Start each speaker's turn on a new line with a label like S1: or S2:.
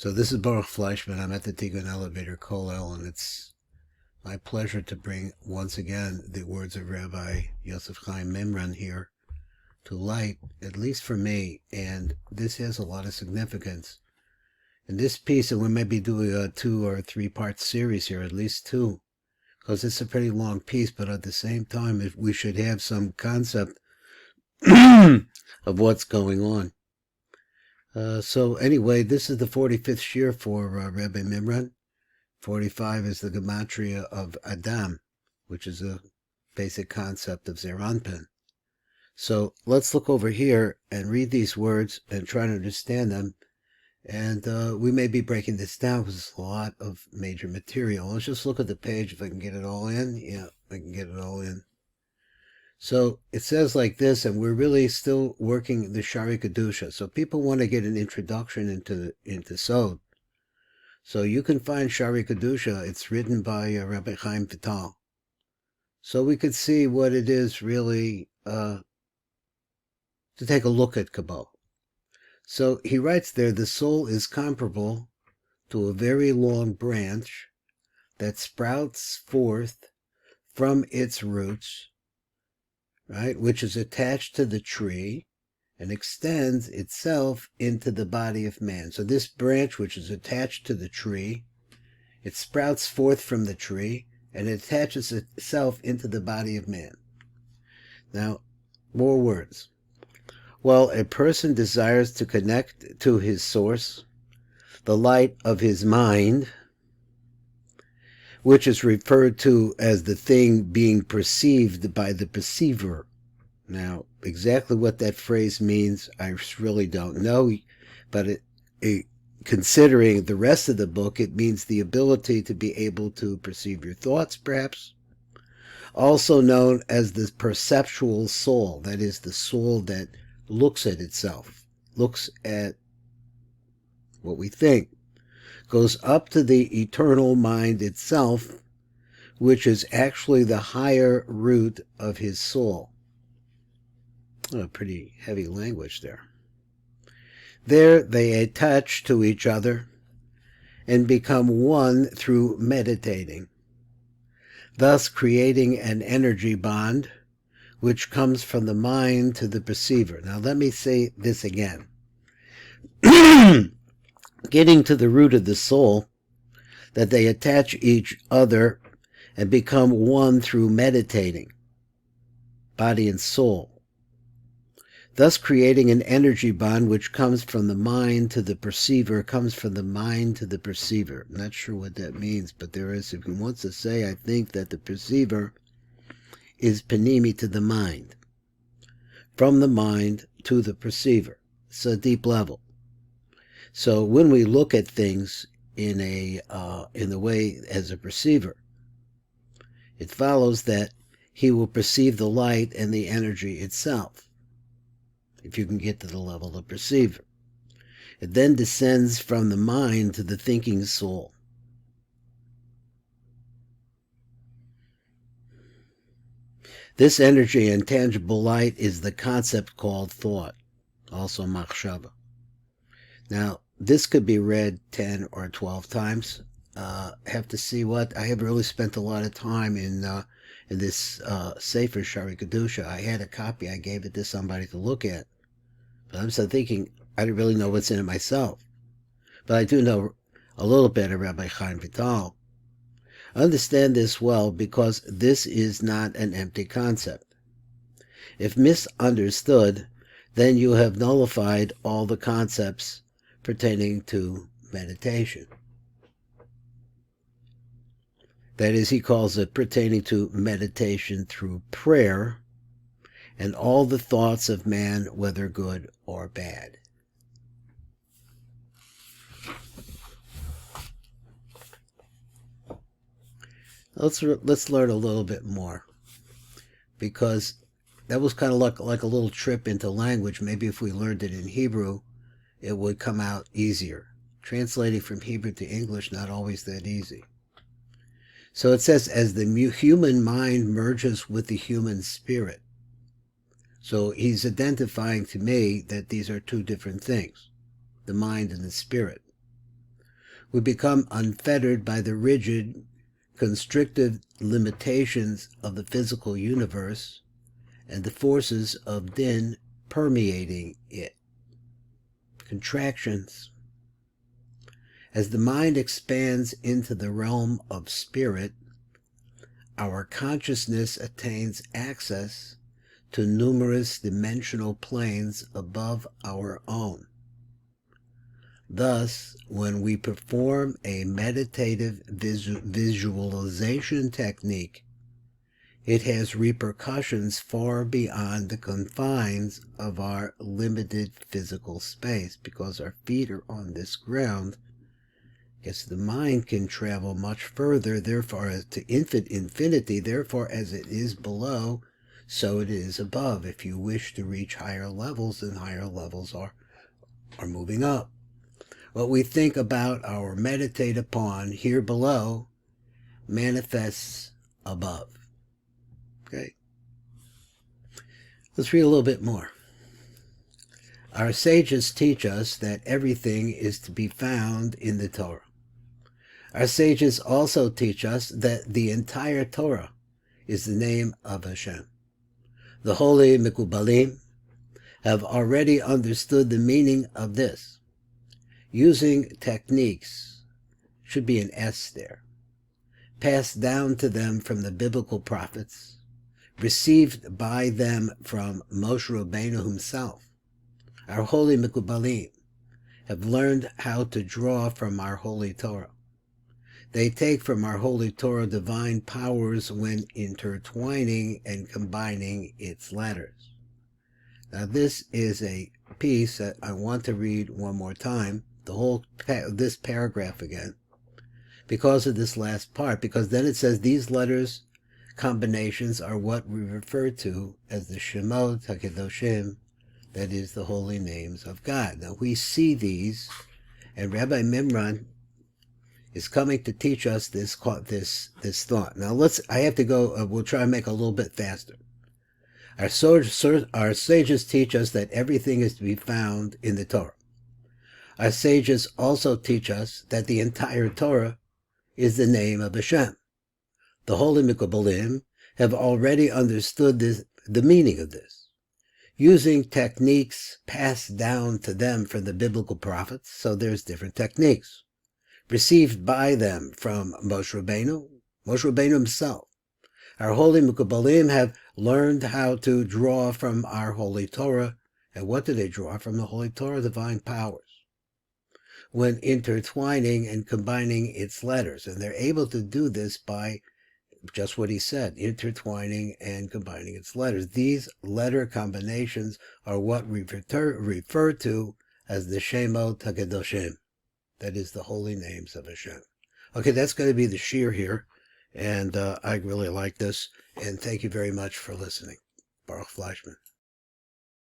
S1: So this is Baruch Fleischman. I'm at the Tikkun Elevator Kollel, and it's my pleasure to bring once again the words of Rabbi Yosef Chaim Mimran here to light, at least for me, and this has a lot of significance. In this piece, and we may be doing a 2 or 3 part series here, at least 2, because it's a pretty long piece, but at the same time, we should have some concept of what's going on. So anyway, this is the 45th year for Rabbi Mimran. 45 is the gematria of Adam, which is a basic concept of Zeir Anpin. So let's look over here and read these words and try to understand them. And we may be breaking this down because it's a lot of major material. Let's just look at the page if I can get it all in. Yeah, I can get it all in. So it says like this, and we're really still working the Shari Kedusha. So people want to get an introduction into Sod. So you can find Shari Kedusha. It's written by Rabbi Chaim Vital. So we could see what it is really to take a look at Kabbalah. So he writes there, the soul is comparable to a very long branch that sprouts forth from its roots, right, which is attached to the tree and extends itself into the body of man. So this branch, which is attached to the tree, it sprouts forth from the tree and it attaches itself into the body of man. Now, more words. Well, a person desires to connect to his source, the light of his mind, which is referred to as the thing being perceived by the perceiver. Now, exactly what that phrase means, I really don't know, but considering the rest of the book, it means the ability to be able to perceive your thoughts, perhaps. Also known as the perceptual soul, that is, the soul that looks at itself, looks at what we think, goes up to the eternal mind itself, which is actually the higher root of his soul. Oh, pretty heavy language there. There they attach to each other and become one through meditating, thus creating an energy bond which comes from the mind to the perceiver. Now let me say this again. Getting to the root of the soul, that they attach each other and become one through meditating, body and soul, thus creating an energy bond which comes from the mind to the perceiver, comes from the mind to the perceiver. I'm not sure what that means, but there is, if he wants to say, I think that the perceiver is panimi to the mind, from the mind to the perceiver. It's a deep level. So when we look at things in the way as a perceiver, it follows that he will perceive the light and the energy itself, if you can get to the level of perceiver. It then descends from the mind to the thinking soul. This energy and tangible light is the concept called thought, also machshava. Now, this could be read 10 or 12 times. Have to see what. I have really spent a lot of time in this Sefer Shari Kedusha. I had a copy. I gave it to somebody to look at. But I'm still thinking, I didn't really know what's in it myself. But I do know a little bit of Rabbi Chaim Vital. Understand this well, because this is not an empty concept. If misunderstood, then you have nullified all the concepts pertaining to meditation. That is, he calls it pertaining to meditation through prayer and all the thoughts of man, whether good or bad. Let's learn a little bit more, because that was kind of like a little trip into language. Maybe if we learned it in Hebrew, it would come out easier. Translating from Hebrew to English, not always that easy. So it says, as the human mind merges with the human spirit. So he's identifying to me that these are two different things, the mind and the spirit. We become unfettered by the rigid, constrictive limitations of the physical universe and the forces of din permeating it. Contractions. As the mind expands into the realm of spirit, our consciousness attains access to numerous dimensional planes above our own. Thus, when we perform a meditative visualization technique, it has repercussions far beyond the confines of our limited physical space, because our feet are on this ground. Yes, the mind can travel much further, therefore, as to infinity, therefore, as it is below, so it is above. If you wish to reach higher levels, then higher levels are moving up. What we think about or meditate upon here below manifests above. Okay? Let's read a little bit more. Our sages teach us that everything is to be found in the Torah. Our sages also teach us that the entire Torah is the name of Hashem. The holy Mikubalim have already understood the meaning of this. Using techniques, should be an S there, passed down to them from the biblical prophets, received by them from Moshe Rabbeinu himself. Our holy Mikubalim have learned how to draw from our holy Torah. They take from our holy Torah divine powers when intertwining and combining its letters. Now this is a piece that I want to read one more time, this paragraph again, because of this last part, because then it says these letters combinations are what we refer to as the Shemot HaKadoshim, that is the holy names of God. Now we see these, and Rabbi Mimran is coming to teach us this thought. Now I have to go, we'll try and make a little bit faster. Our sages teach us that everything is to be found in the Torah. Our sages also teach us that the entire Torah is the name of Hashem. The holy Mikubalim have already understood the meaning of this. Using techniques passed down to them from the biblical prophets, so there's different techniques, received by them from Moshe Rabbeinu himself. Our holy Mikubalim have learned how to draw from our holy Torah. And what do they draw from the holy Torah? Divine powers, when intertwining and combining its letters. And they're able to do this by just what he said, intertwining and combining its letters. These letter combinations are what we refer to as the Shemot HaKadoshim, that is the holy names of Hashem. Okay, that's going to be the shir here, and I really like this, and thank you very much for listening. Baruch Fleischman.